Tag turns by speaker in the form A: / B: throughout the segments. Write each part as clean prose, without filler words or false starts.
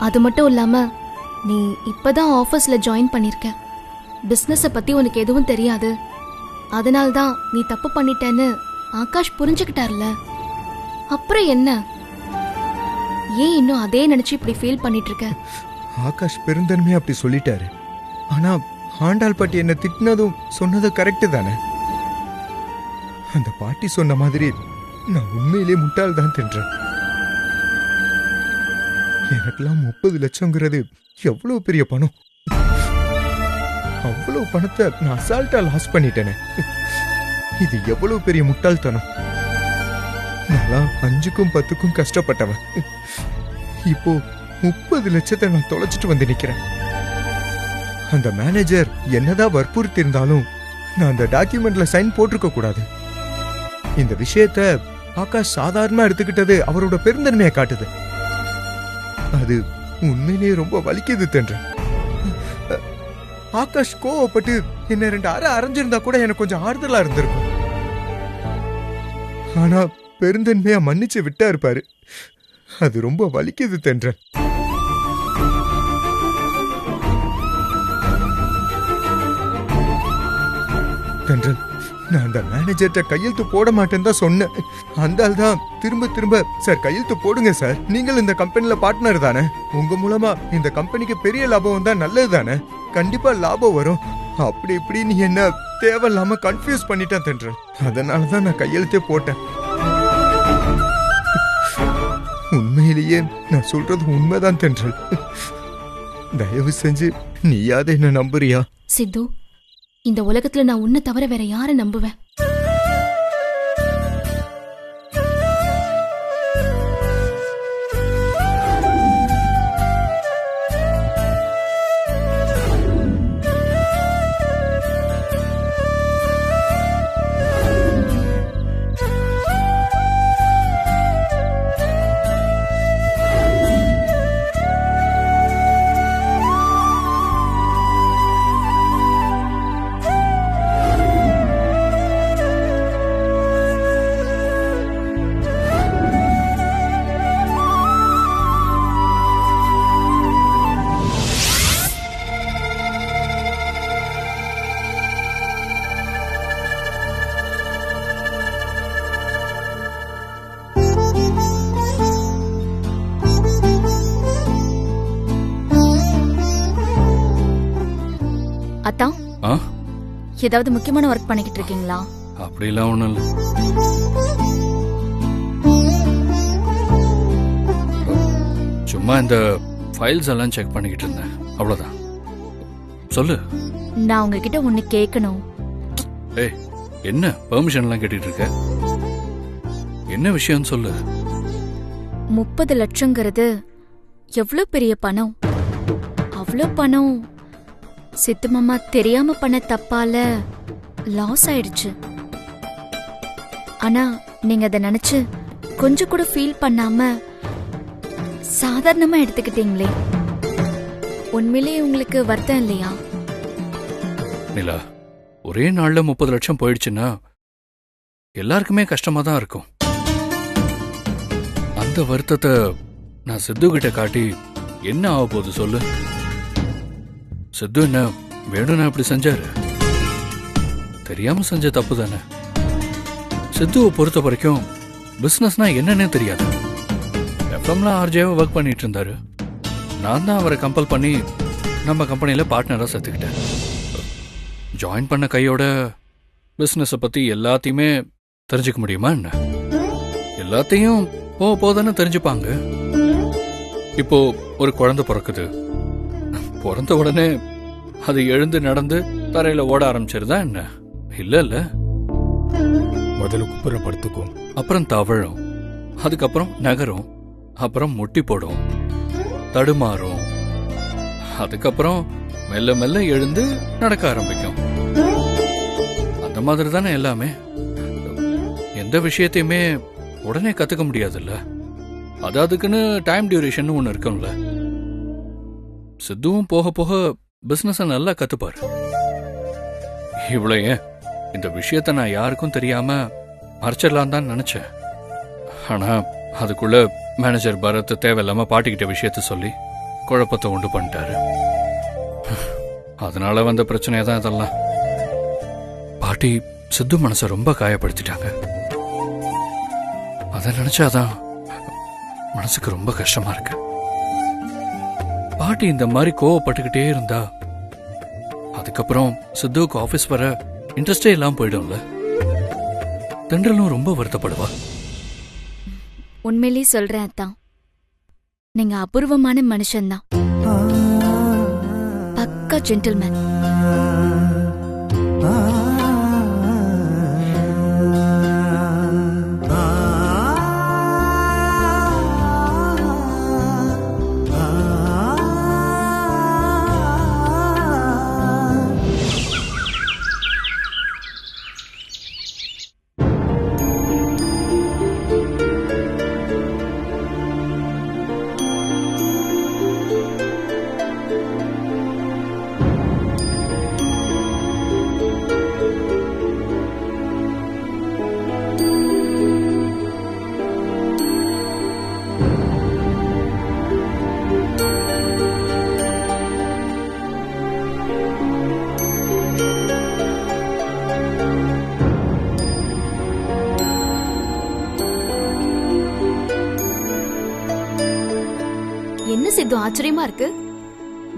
A: அது மட்டும் இல்லாம நீ இப்பதான் ஆபீஸ்ல ஜாயின் பண்ணிருக்க. பிசினஸ பத்தி உனக்கு எதுவும் தெரியாது. அதனால்தான் நீ தப்பு பண்ணிட்டேன்னு ஆகாஷ் புரிஞ்சுக்கிட்டார்ல. அப்புறம் என்ன? ஏன் இன்னும் அதே நினைச்சு இப்படி ஃபீல் பண்ணிட்டு இருக்க?
B: ஆகாஷ் பெருந்தன்மையா அப்படி சொல்லிட்டாரு. ஆனா ஆண்டாள் பாட்டி என்ன திட்டினதும் சொன்னது கரெக்டு தானே? அந்த பாட்டி சொன்ன மாதிரி நான் உண்மையிலே முட்டாள் தான் தின்றேன். எனக்கெல்லாம் 30 லட்சங்கிறது எவ்வளவு பெரிய பணம். அவ்வளவு பணத்தை நான் அசால்ட்டா லாஸ் பண்ணிட்டேனே. இது எவ்வளவு பெரிய முட்டாள்தனம். நான் 5க்கும் 10க்கும் கஷ்டப்பட்டவன். இப்போ 30 லட்சத்தை நான் தொலைச்சிட்டு வந்து நிக்கிறேன். அந்த மேனேஜர் என்னதான் வற்புறுத்தி இருந்தாலும் நான் அந்த டாக்குமெண்ட்ல சைன் போட்டிருக்க கூடாது. இந்த விஷயத்த ஆகாஷ் சாதாரணமா எடுத்துக்கிட்டது அவரோட பெருந்தன்மையை காட்டுது. அது உண்மையிலேயே ரொம்ப வலிக்குது தென்ற. ஆகாஷ் கோவப்பட்டு என்ன 2 அரை அரைஞ்சிருந்தா கூட எனக்கு கொஞ்சம் ஆறுதலா இருந்திருக்கும். ஆனா பெருந்தன்மையா மன்னிச்சு விட்டா இருப்பாரு. அது ரொம்ப வலிக்குது தென்ற. தென்றல், நான் அந்த மேனேஜர்கிட்ட கையெழுத்து போட மாட்டேன்னு தான் சொன்னேன். அந்த ஆள் தான் திரும்ப திரும்ப சார் கையெழுத்து போடுங்க சார், நீங்கள் இந்த கம்பெனில பார்ட்னர் தானே, உங்க மூலமா இந்த கம்பெனிக்கு பெரிய லாபம் வந்தா நல்லது தானே, கண்டிப்பா லாபம் வரும், அப்படி இப்படி நீ என்ன தேவையில்லாம கன்ஃபியூஸ் பண்ணிட்டேன் தென்றல். அதனாலதான் நான் கையெழுத்தே போட்டேன். உண்மையிலேயே நான் சொல்றது உண்மைதான் தென்றல். தயவு செஞ்சு நீயாவது என்ன நம்புறியா?
A: சித்து, இந்த உலகத்துல நான் உன்னை தவிர வேற யாரை நம்புவேன்? அத்தான், ஏதாவது முக்கியமான ஒர்க் பண்ணிக்கிட்டு இருக்கீங்களா?
C: அப்படிலாம் ஒண்ணும் இல்ல. சும்மா இந்த ஃபைல்ஸ் எல்லாம் செக் பண்ணிக்கிட்டு இருந்தேன், அவ்வளவுதான். சொல்லு.
A: நான் உங்ககிட்ட ஒண்ணு கேட்கணும்.
C: ஏய், என்ன பெர்மிஷன் எல்லாம் கேட்டுட்டு இருக்க? என்ன விஷயம் சொல்லு.
A: 30 லட்சங்கிறது எவ்வளவு பெரிய பணம். அவ்வளவு பணம் சித்து மாமா தெரியாம பண்ண தப்பால லாஸ் ஆயிடுச்சு. ஆனா நீங்க அதை நினைச்சு கொஞ்சம் கூட ஃபீல் பண்ணாம சாதாரணமா எடுத்துக்கிட்டீங்களே, உண்மையிலேயே உங்களுக்கு வருத்தம் இல்லையா?
C: நிலா, ஒரே நாள்ல 30 லட்சம் போயிடுச்சுன்னா எல்லாருக்குமே கஷ்டமா தான் இருக்கும். அந்த வருத்தத்தை நான் சித்து கிட்ட காட்டி என்ன ஆக போகுது சொல்லு. சித்து என்ன வேணும்னா அப்படி செஞ்சாரு, தெரியாம செஞ்ச தப்பு தானே. சித்துவை பொறுத்த வரைக்கும் பிசினஸ்னா என்னன்னே தெரியாது. எஃப்எம்ல ஆர்ஜேவா ஒர்க் பண்ணிட்டு இருந்தாரு. நான் தான் அவரை கம்பல் பண்ணி நம்ம கம்பெனியில பார்ட்னரா சேர்த்துக்கிட்டேன். ஜாயின் பண்ண கையோட பிசினஸை பத்தி எல்லாத்தையுமே தெரிஞ்சுக்க முடியுமா என்ன? எல்லாத்தையும் போதானே தெரிஞ்சுப்பாங்க. இப்போ ஒரு குழந்தை பிறக்குது, பிறந்த உடனே அது எழுந்து நடந்து தரையில ஓட ஆரம்பிச்சிருதா என்ன? இல்ல
B: முதல்ல குப்புற படுத்துக்கும்,
C: அப்புறம் தவழும், அதுக்கப்புறம் நகரும், அப்புறம் முட்டி போடும், தடுமாறும், அதுக்கப்புறம் மெல்ல மெல்ல எழுந்து நடக்க ஆரம்பிக்கும். அந்த மாதிரி தானே எல்லாமே. எந்த விஷயத்தையுமே உடனே கத்துக்க முடியாதுல்ல. அது அதுக்குன்னு டைம் டியூரேஷன் ஒன்று இருக்கும்ல. சித்துவும் போக போக பிசினஸ நல்லா கத்துப்பாரு. இவ்வளவு ஏன் இந்த விஷயத்த நான் யாருக்கும் தெரியாம மறைச்சிடலாம் தான் நினைச்சேன். ஆனா அதுக்குள்ள மேனேஜர் பரத் தேவையில்லாம பாட்டிக்கிட்ட விஷயத்த சொல்லி குழப்பத்தை உண்டு பண்ணிட்டாரு. அதனால வந்த பிரச்சனை தான் இதெல்லாம். பாட்டி சித்து மனசை ரொம்ப காயப்படுத்திட்டாங்க. அதை நினைச்சாதான் மனசுக்கு ரொம்ப கஷ்டமா இருக்கு. பாட்டி இந்த மாதிரி கோவப்பட்டுக்கிட்டே இருந்தா அதுக்கப்புறம் சித்துவுக்கு ஆபீஸ் வர இன்ட்ரெஸ்டே இல்லாம போயிடும்ல. தென்றலும் ரொம்ப வருத்தப்படுவா.
D: உண்மையிலே சொல்றேன் அத்தான், நீங்க அபூர்வமான மனுஷன்தான். பக்கா ஜென்டில்மேன்.
A: என்ன சித்து ஆச்சரியமா இருக்கு?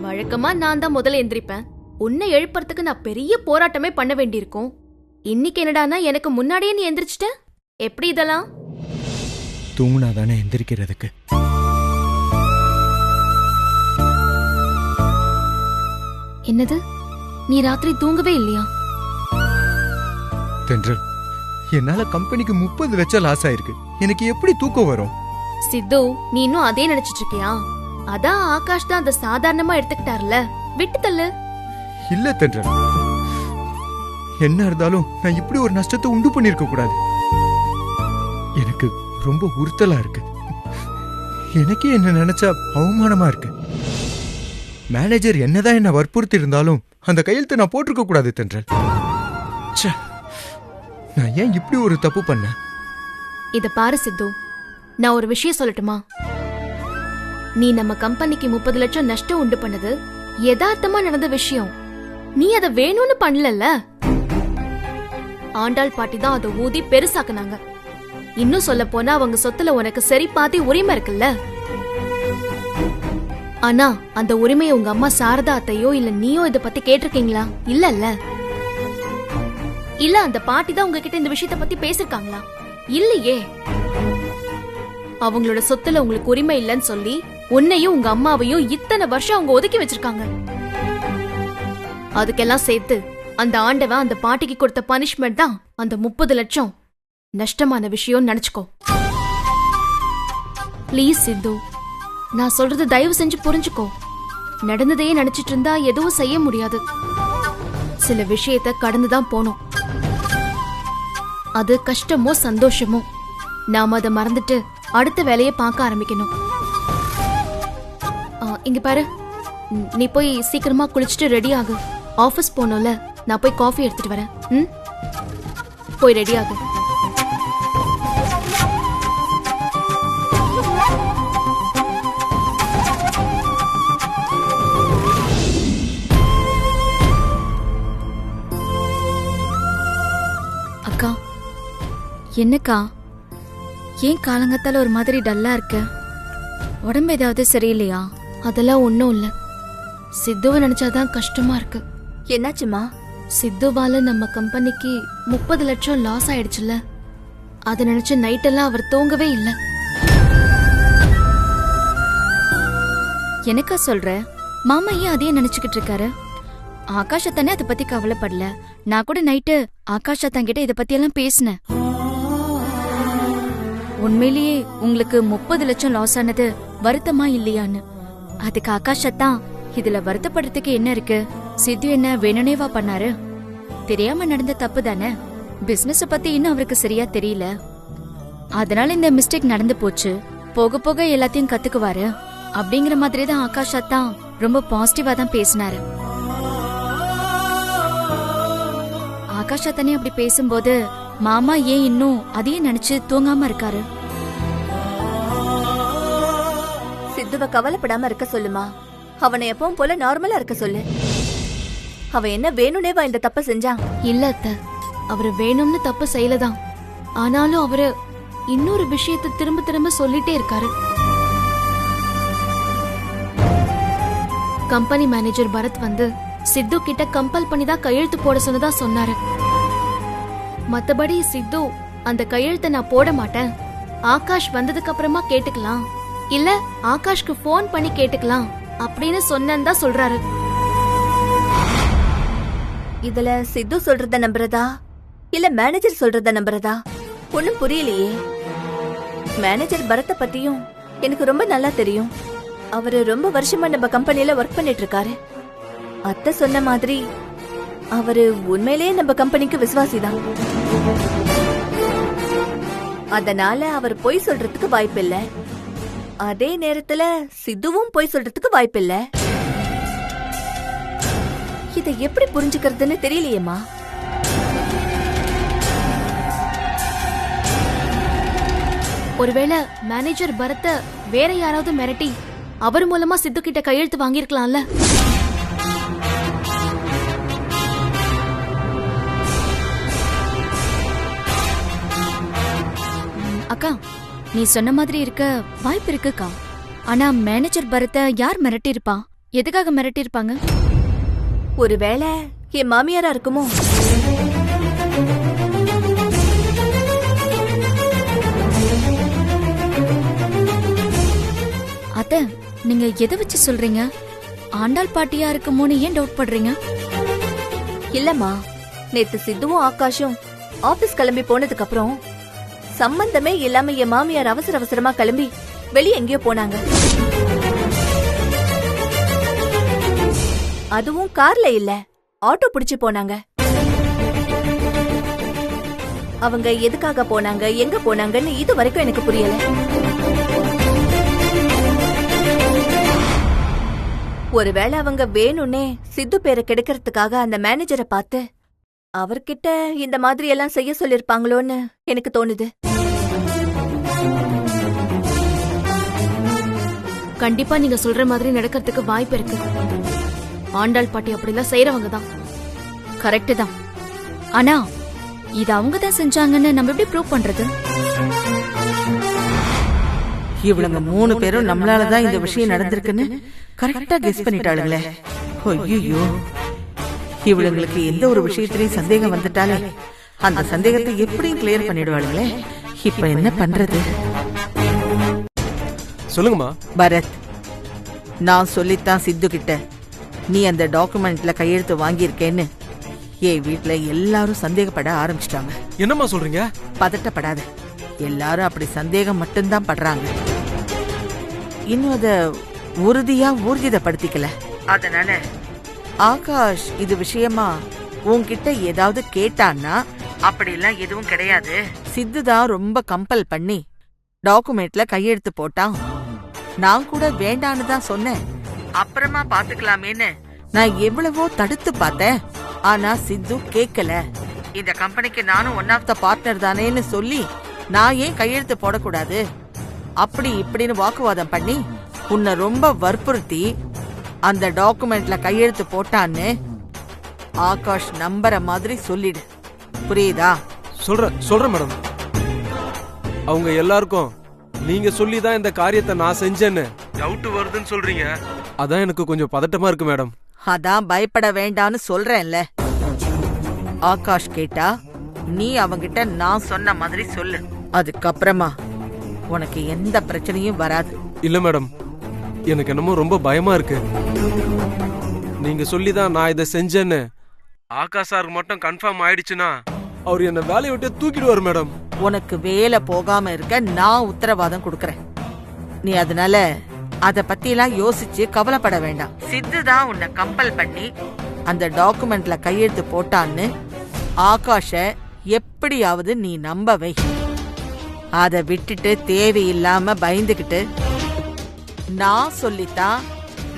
A: வழக்கமா நான் தான் முதல்ல எந்திரிப்பேன். உன்னை எழுப்புறதுக்கு நான் பெரிய போராட்டமே பண்ண வேண்டியிருக்கும். இன்னைக்கு என்னடானா எனக்கு முன்னாடியே நீ எந்திரிச்சிட்ட. எப்படி இதெல்லாம்?
B: தூங்குனாதானே எந்திரிக்கிறதுக்கு.
A: என்னது, நீ ராத்திரி தூங்கவே இல்லையா?
B: தென்றல், என்னால கம்பெனிக்கு 30 லட்சம் லாஸ் ஆயிருக்கு. எனக்கு எப்படி தூக்கம் வரும்?
A: சித்து, நீ இன்னும் அதே நினைச்சிட்டு இருக்கியா? அதான் ஆகாஷ் தான் அதை சாதாரணமா எடுத்துக்கிட்டார்ல, விட்டு தள்ளு.
B: இல்ல தென்றல், என்ன இருந்தாலும் நான் இப்படி ஒரு நஷ்டத்தை உண்டு பண்ணிருக்க கூடாது. எனக்கு ரொம்ப உறுத்தலா இருக்கு. எனக்கே என்ன நினைச்சா அவமானமா இருக்கு. மேனேஜர் என்னதான் என்ன வற்புறுத்தி இருந்தாலும் அந்த கையெழுத்தை நான் போட்டிருக்க கூடாது தென்றல். ச்சே, நான் ஏன் இப்படி ஒரு தப்பு பண்ணேன்?
A: இத பாரு சித்து, நான் ஒரு விஷயம் சொல்லட்டுமா? நீ நம்ம கம்பெனிக்கு 30 லட்சம் நஷ்டம் உண்டு பண்ணது யதார்த்தமா நடந்த விஷயம். நீ அதை வேணும்னு பண்ணலல்ல. ஆண்டாள் பாட்டி தான் அதை ஊதி பெருசாக்குனாங்க. இன்னும் சொல்ல போனா அவங்க சொத்துல உனக்கு சரி பாதி உரிமை இருக்குல்ல. ஆனா அந்த உரிமையை உங்க அம்மா சாரதா அத்தையோ இல்ல நீயோ இத பத்தி கேட்டிருக்கீங்களா? இல்லல்ல. இல்ல அந்த பாட்டி தான் உங்ககிட்ட இந்த விஷயத்த பத்தி பேசிருக்காங்களா? இல்லையே. அவங்களோட சொத்துல உங்களுக்கு உரிமை இல்லைன்னு சொல்லி உன்னையும் உங்க அம்மாவையும் இத்தனை வருஷம் அவங்க ஒதுக்கி வச்சிருக்காங்க. அதுக்கெல்லாம் சேர்த்து அந்த ஆண்டவன் அந்த பாட்டிக்கு கொடுத்த பனிஷ்மெண்ட் தான் அந்த 30 லட்சம் நஷ்டமான விஷயம் நினைச்சுக்கோ. ப்ளீஸ் சித்து, நான் சொல்றது தயவு செஞ்சு புரிஞ்சுக்கோ. நடந்ததையே நினைச்சிட்டு இருந்தா எதுவும் செய்ய முடியாது. சில விஷயத்த கடந்துதான் போனோம். அது கஷ்டமோ சந்தோஷமோ நாம அதை மறந்துட்டு அடுத்த வேலையை பார்க்க ஆரம்பிக்கணும். இங்க பாரு, நீ போய் சீக்கிரமா குளிச்சுட்டு ரெடி ஆகு. ஆபீஸ் போனோம்ல, நான் போய் காஃபி எடுத்துட்டு வரேன். போய் ரெடி ஆகு.
D: அக்கா, என்னக்கா ஏன் காலங்கத்தால ஒரு மாதிரி டல்லா இருக்க? உடம்பு ஏதாவது சரியில்லையா?
A: அதெல்லாம் ஒண்ணும் இல்ல. சித்துவை நினைச்சாதான் கஷ்டமா இருக்கு.
D: என்னாச்சுமா?
A: சித்துவால நம்ம கம்பெனிக்கு 30 லட்சம் லாஸ் ஆயிடுச்சுல. அதை நினைச்சு நைட்டெல்லாம் அவர் தூங்கவே இல்ல.
D: எனக்கா சொல்ற? மாமா ஏன் அதையே நினைச்சுக்கிட்டு இருக்காரு? ஆகாஷத்தானே அதை பத்தி கவலைப்படல. நான் கூட நைட்டு ஆகாஷத்தாங்கிட்ட இதை பத்தி எல்லாம் பேசினேன். உண்மையிலேயே உங்களுக்கு 30 லட்சம் லாஸ் ஆனது வருத்தமா இல்லையான்னு. அதுக்கு ஆகாஷத்தான், இதுல வருத்தப்படுறதுக்கு என்ன இருக்கு? சித்து என்ன வேணுனேவா பண்ணாரு? தெரியாம நடந்த தப்பு தானே. பிசினஸ் பத்தி இன்னும் அவருக்கு சரியா தெரியல. அதனால இந்த மிஸ்டேக் நடந்து போச்சு. போக போக எல்லாத்தையும் கத்துக்குவாரு அப்படிங்கிற மாதிரி தான் ஆகாஷத்தான் ரொம்ப பாசிட்டிவா தான் பேசினாரு. ஆகாஷத்தானே அப்படி பேசும்போது மாமா ஏன் இன்னும் அதையே நினைச்சு தூங்காம இருக்காரு?
E: சித்துவ கவலைப்படாம இருக்க சொல்லுமா. அவனை எப்பவும் போல நார்மலா இருக்க சொல்லு. அவன் என்ன வேணும்னேவா இந்த தப்ப செஞ்சான்?
A: இல்ல அத்தை, அவரு வேணும்னு தப்பு செய்யலதான். ஆனாலும் அவரு இன்னொரு விஷயத்தை திரும்ப திரும்ப சொல்லிட்டே இருக்காரு. கம்பெனி மேனேஜர் பரத் வந்து சித்து கிட்ட கம்பல் பண்ணி தான் கையெழுத்து போட சொன்னதா சொன்னாரு. மத்தபடி சித்து அந்த கையெழுத்தை நான் போட மாட்டேன், ஆகாஷ் வந்ததுக்கு அப்புறமா கேட்டுக்கலாம், இல்ல ஆகாஷ்க்கு போன் பண்ணி கேட்டுக்கலாம் அப்படின்னு சொன்னதா சொல்றாரு.
E: இதுல சித்து சொல்றத நம்புறதா இல்ல மேனேஜர் சொல்றத நம்புறதா ஒண்ணும் புரியலையே. மேனேஜர் பரத்தை பத்தியும் எனக்கு ரொம்ப நல்லா தெரியும். அவரு ரொம்ப வருஷமா நம்ம கம்பெனில ஒர்க் பண்ணிட்டு இருக்காரு. அத்தை சொன்ன மாதிரி அவரு உண்மையிலேயே நம்ம கம்பெனிக்கு விசுவாசிதான். அதனால அவர் பொய் சொல்றதுக்கு வாய்ப்பில்ல. அதே நேரத்துல சித்துவும் பொய் சொல்றதுக்கு வாய்ப்பில்ல. இதை எப்படி புரிஞ்சுக்கிறதுன்னு தெரியலையேம்மா.
A: ஒருவேளை மேனேஜர் பரத்த வேற யாராவது மிரட்டி அவர் மூலமா சித்து கிட்ட கையெழுத்து வாங்கிருக்கலாம்ல.
D: அக்கா, நீ சொன்ன மாதிரி இருக்க வாய்ப்பு இருக்குக்கா. ஆனா மேனேஜர் பரத்தை யார் மிரட்டி இருப்பா? எதுக்காக மிரட்டி இருப்பாங்க?
E: ஒருவேளை என் மாமியாரா இருக்குமோ?
D: அத்தை, நீங்க எதை வச்சு சொல்றீங்க? ஆண்டாள் பாட்டியா இருக்குமோன்னு ஏன் டவுட் பண்றீங்க?
E: இல்லம்மா, நேத்து சித்துவும் ஆகாஷும் ஆபீஸ் கிளம்பி போனதுக்கு அப்புறம் சம்பந்தமே இல்லாம என் மாமியார் அவசர அவசரமா கிளம்பி வெளியே எங்கேயோ போனாங்க. அதுவும் கார்ல இல்ல, ஆட்டோ பிடிச்சு போனாங்க. அவங்க எதுக்காக போனாங்க, எங்க போனாங்கன்னு இது வரைக்கும் எனக்கு புரியல. ஒருவேளை அவங்க வேணும்னே சித்து பேரை கெடுக்கிறதுக்காக அந்த மேனேஜரை பார்த்து அவர்கிட்ட இந்த மாதிரி எல்லாம் செய்ய சொல்லிருப்பாங்களோன்னு எனக்கு தோணுது.
A: கண்டிப்பா நீங்க சொல்ற மாதிரி நடக்கிறதுக்கு வாய்ப்பு இருக்கு. ஆண்டாள் பாட்டி அப்படிலாம் செய்யறவங்க தான்.
D: கரெக்ட் தான். ஆனா இது அவங்க தான் செஞ்சாங்கன்னு நம்ம எப்படி ப்ரூவ் பண்றது?
F: இவளுங்க 3 பேரும் நம்மளாலதான் இந்த விஷயம் நடந்திருக்குன்னு கரெக்டா கெஸ் பண்ணிட்டாளுங்களே. ஐயோ, இவளுங்களுக்கு எந்த ஒரு விஷயத்திலையும் சந்தேகம் வந்துட்டாலே அந்த சந்தேகத்தை எப்படியும் கிளியர் பண்ணிடுவாளுங்களே. இப்ப என்ன பண்றது?
G: சொல்லுங்கம்மா.
F: பரத், நான் சொல்லித்தான் சித்து கிட்ட நீ அந்த டாக்குமெண்ட்ல கையெழுத்து வாங்கியிருக்கேன்னு என் வீட்டுல எல்லாரும் சந்தேகப்பட ஆரம்பிச்சிட்டாங்க.
G: என்னம்மா சொல்றீங்க?
F: பதட்டப்படாத, எல்லாரும் அப்படி சந்தேகம் மட்டும்தான் படுறாங்க. இன்னும் அத உறுதியா ஊர்ஜிதப்படுத்திக்கல. அதனால ஆகாஷ் இது விஷயமா உன்கிட்ட ஏதாவது கேட்டான்னா அப்படிலாம் எதுவும் கிடையாது, சித்துதான் ரொம்ப கம்பல் பண்ணி டாக்குமெண்ட்ல கையெழுத்து போட்டான், நான் கூட வேண்டான்னு தான் சொன்னேன், அப்புறமா பாத்துக்கலாமேன்னு நான் எவ்வளவோ தடுத்து பார்த்தேன், ஆனா சித்து கேக்கல. இந்த கம்பெனிக்கு நானும் ஒன் ஆஃப் த பார்ட்னர் தானேன்னு சொல்லி நான் ஏன் கையெழுத்து போடக்கூடாது அப்படி இப்படின்னு வாக்குவாதம் பண்ணி உன்னை ரொம்ப வற்புறுத்தி அந்த டாக்குமெண்ட்ல கையெழுத்து போட்டான்னு ஆகாஷ் நம்புற மாதிரி சொல்லிடு. புரியுதா?
G: சொல்றேன் மேடம். அவங்க எல்லாருக்கும் நீங்க சொல்லிதான் இந்த காரியத்தை நான் செஞ்சேன்னு டவுட் வருதுன்னு சொல்றீங்க. அதான் எனக்கு கொஞ்சம் பதட்டமா இருக்கு மேடம்.
F: அதான் பயப்பட வேண்டான்னு சொல்றேன்ல. ஆகாஷ் கேட்டா நீ அவங்கிட்ட நான் சொன்ன மாதிரி சொல்லு, அதுக்கப்புறமா உனக்கு எந்த பிரச்சனையும் வராது.
G: இல்ல மேடம், எனக்கு என்னமோ ரொம்ப பயமா இருக்கு. நீங்க சொல்லிதான் நான் இதை செஞ்சேன்னு ஆகாஷ் சார் மட்டும் கன்ஃபார்ம் ஆயிடுச்சுன்னா அவர் என்ன வேலையை விட்டு தூக்கிடுவார் மேடம்.
F: உனக்கு வேலை போகாம இருக்க நான் உத்தரவாதம் கொடுக்கறேன். நீ அதனால அத பத்திலாம் யோசிச்சு கவலைப்பட வேண்டாம். சித்து தான் உன்னை கம்பல் பண்ணி அந்த டாக்குமெண்ட்ல கையெழுத்து போட்டான்னு ஆகாஷ எப்படியாவது நீ நம்ப வை. அத விட்டுட்டு தேவையில்லாம பயந்துகிட்டு நான் சொல்லித்தான்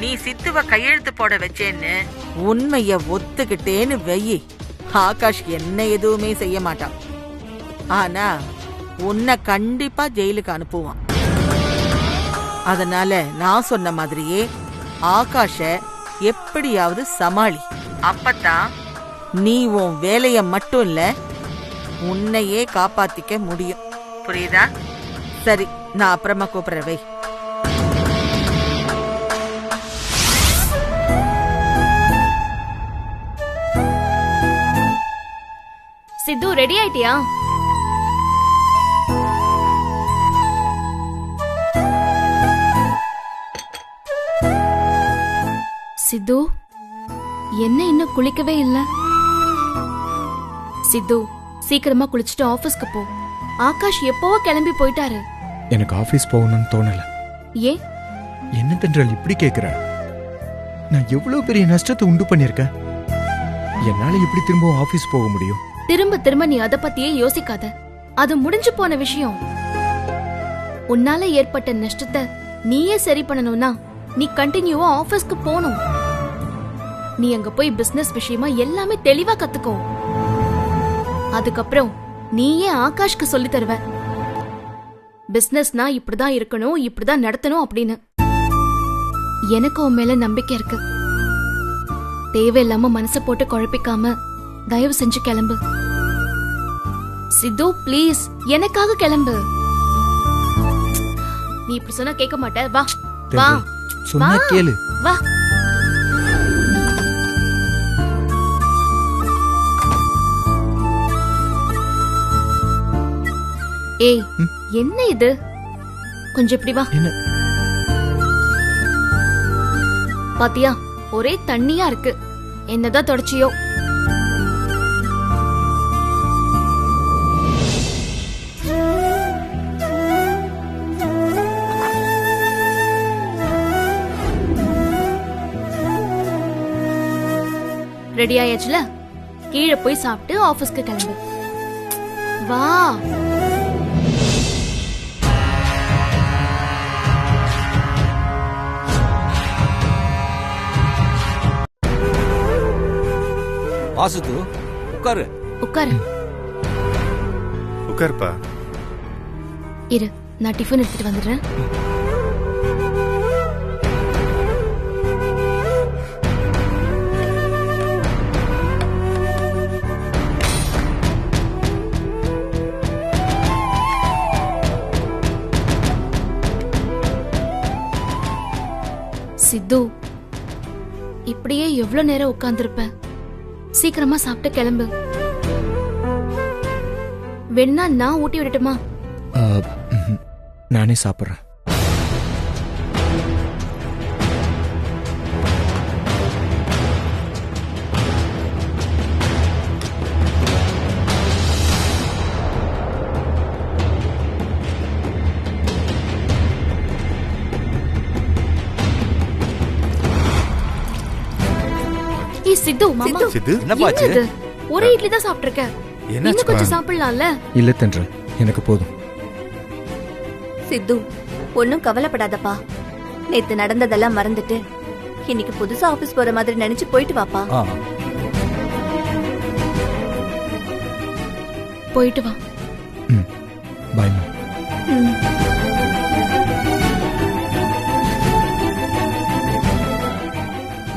F: நீ சித்துவ கையெழுத்து போட வச்சேன்னு உண்மைய ஒத்துக்கிட்டேன்னு வெயி, ஆகாஷ் என்ன எதுவுமே செய்ய மாட்டான். ஆனா உன்னை கண்டிப்பா ஜெயிலுக்கு அனுப்புவான். அதனால நான் சொன்ன மாதிரியே ஆகாஷ எப்படியாவது சமாளி. அப்பதான் நீ உன் வேலைய மட்டும் இல்ல, உன்னையே காப்பாத்திக்க முடியும். புரியுதா? சரி, நான் அப்புறமா கூப்பிடுறேன். வை.
A: சித்து, ரெடி ஆயிட்டியா? சித்து, என்ன இன்னும் குளிக்கவே இல்ல? சித்து, சீக்கிரமா குளிச்சுட்டு ஆபீஸ்க்கு போ. ஆகாஷ் எப்பவோ கிளம்பி போயிட்டாரு.
B: எனக்கு ஆபீஸ் போகணும்னு தோணல.
A: ஏன்?
B: என்ன தென்றல் இப்படி கேக்குற? நான் எவ்வளவு பெரிய நஷ்டத்தை உண்டு பண்ணிருக்கேன். என்னால எப்படி திரும்ப ஆபீஸ் போக முடியும்?
A: திரும்ப திரும்ப நீ அத பத்தியே யோசிக்காத. அது முடிஞ்சு போன விஷயம். உன்னால ஏற்பட்ட நஷ்டத்தை நீயே சரி பண்ணணும்னா நீ கண்டினியூவா ஆபீஸ்க்கு போகணும். நீ அங்க போய் பிசினஸ் விஷயமா எல்லாமே தெளிவா கத்துக்கோ. அதுக்கப்புறம் நீயே ஆகாஷ்க்கு சொல்லி தருவ. பிசினஸ்னா இப்படிதான் இருக்கணும், இப்படிதான் நடத்தணும் அப்படின்னு. எனக்கு உன் மேல நம்பிக்கை இருக்கு. தேவையில்லாம மனசை போட்டு குழப்பிக்காம தயவு செஞ்சு கிளம்பு. சித்து, ப்ளீஸ் எனக்காக கிளம்பு. நீ இப்படி சொன்னா கேட்க மாட்ட. வா வா,
B: சொன்னா கேளு.
A: வா. ஏய், என்ன இது? கொஞ்சம் இப்படி வா. பாத்தியா, ஒரே தண்ணியா இருக்கு. என்னதான் தொடச்சியோ. ரெடி ஆயாச்சுல? கீழே போய் சாப்பிட்டு ஆபீஸ்க்கு கிளம்பு. வா.
H: வாசுது, உட்காரு.
A: உட்காரு.
I: உட்காருப்பா.
A: இரு, நான் டிஃபன் எடுத்துட்டு வந்துடுறேன். சித்து, இப்படியே எவ்வளவு நேரம் உட்கார்ந்திருப்ப? சீக்கிரமா சாப்பிட்டு கிளம்பு. வேணா நான் ஊட்டி விடட்டுமா?
B: நானே சாப்பிடுறேன்.
A: சித்து, மாமா,
H: என்னப்பாச்சு?
A: ஒரே இட்லி தான் சாப்பிட்டிருக்க. இன்னும் கொஞ்சம் சாப்பிடலாம்ல?
B: இல்ல தென்றல், எனக்கு போதும்.
E: சித்து, ஒன்னும் கவலைப்படாதப்பா. நேத்து நடந்ததெல்லாம் மறந்துட்டு இன்னைக்கு புதுசா ஆபீஸ் போற மாதிரி நினைச்சு போயிட்டு வாப்பா.
A: போயிட்டு வா.
B: பாய் மா.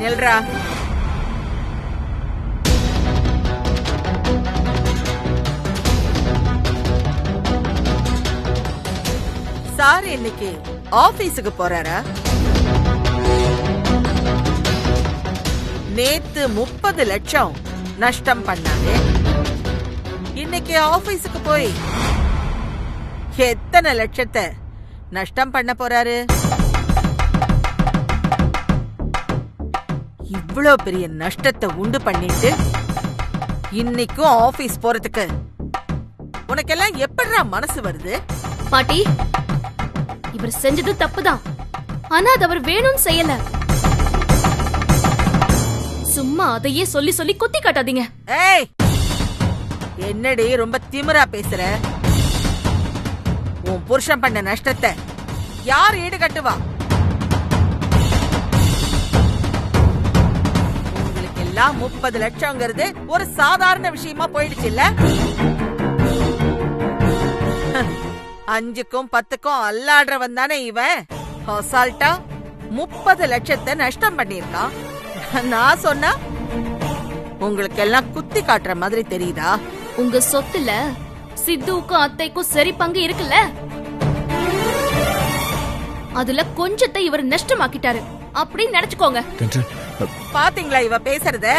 F: நெல்ரா, சார் இன்னைக்கு ஆபீஸுக்கு போறாரா? நேத்து 30 லட்சம் நஷ்டம் பண்ணாங்க. இன்னைக்கு ஆபீஸுக்கு போய் எத்தனை லட்சத்தை நஷ்டம் பண்ண போறாரு? இவ்ளோ பெரிய நஷ்டத்தை உண்டு பண்ணிட்டு இன்னைக்கும் ஆபீஸ் போறதுக்கு உனக்கெல்லாம் எப்படிடா மனசு வருது?
A: பாட்டி, இவர் செஞ்சது தப்புதான். ஆனா அது அவர் வேணும்னு செய்யல. சும்மா அதையே சொல்லி சொல்லி குத்தி காட்டாதீங்க.
F: ஏய், என்னடி ரொம்ப திமிரா பேசுற? உன் புருஷன் பண்ண நஷ்டத்தை யார் ஈடு கட்டுவா? உங்களுக்கு எல்லாம் 30 லட்சம்ங்கிறது ஒரு சாதாரண விஷயமா போயிடுச்சு இல்ல? 5க்கும் 10க்கும் அல்லாடுறவன் தானே இவன். அசால்ட்டா 30 லட்சத்தை நஷ்டம் பண்ணிருக்கான். நான் சொன்னா உங்களுக்கு எல்லாம் குத்தி காட்டுற மாதிரி தெரியுதா?
A: உங்க சொத்துல சித்துவுக்கும் அத்தைக்கும் சரி பங்கு இருக்குல்ல, அதுல கொஞ்சத்தை இவர் நஷ்டமாக்கிட்டாரு அப்படின்னு நினைச்சுக்கோங்க.
F: பாத்தீங்களா இவ பேசுறத?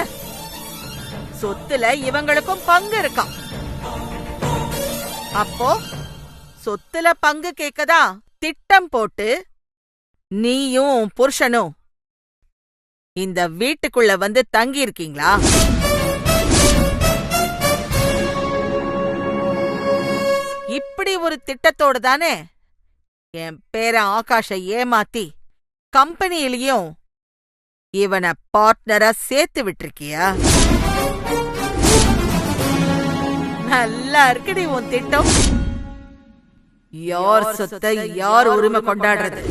F: சொத்துல இவங்களுக்கும் பங்கு இருக்கான். அப்போ சொத்துல பங்கு கேக்கதா திட்டம் போட்டு நீயும் புருஷனும் இந்த வீட்டுக்குள்ள வந்து தங்கி இருக்கீங்களா? இப்படி ஒரு திட்டத்தோடு தானே என் பேரன் ஆகாஷை ஏமாத்தி கம்பெனியிலயும் இவனை பார்ட்னரா சேர்த்து விட்டிருக்கியா? நல்லா இருக்குடி உன் திட்டம். யார் சொத்தை யார் உரிமை கொண்டாடுறது?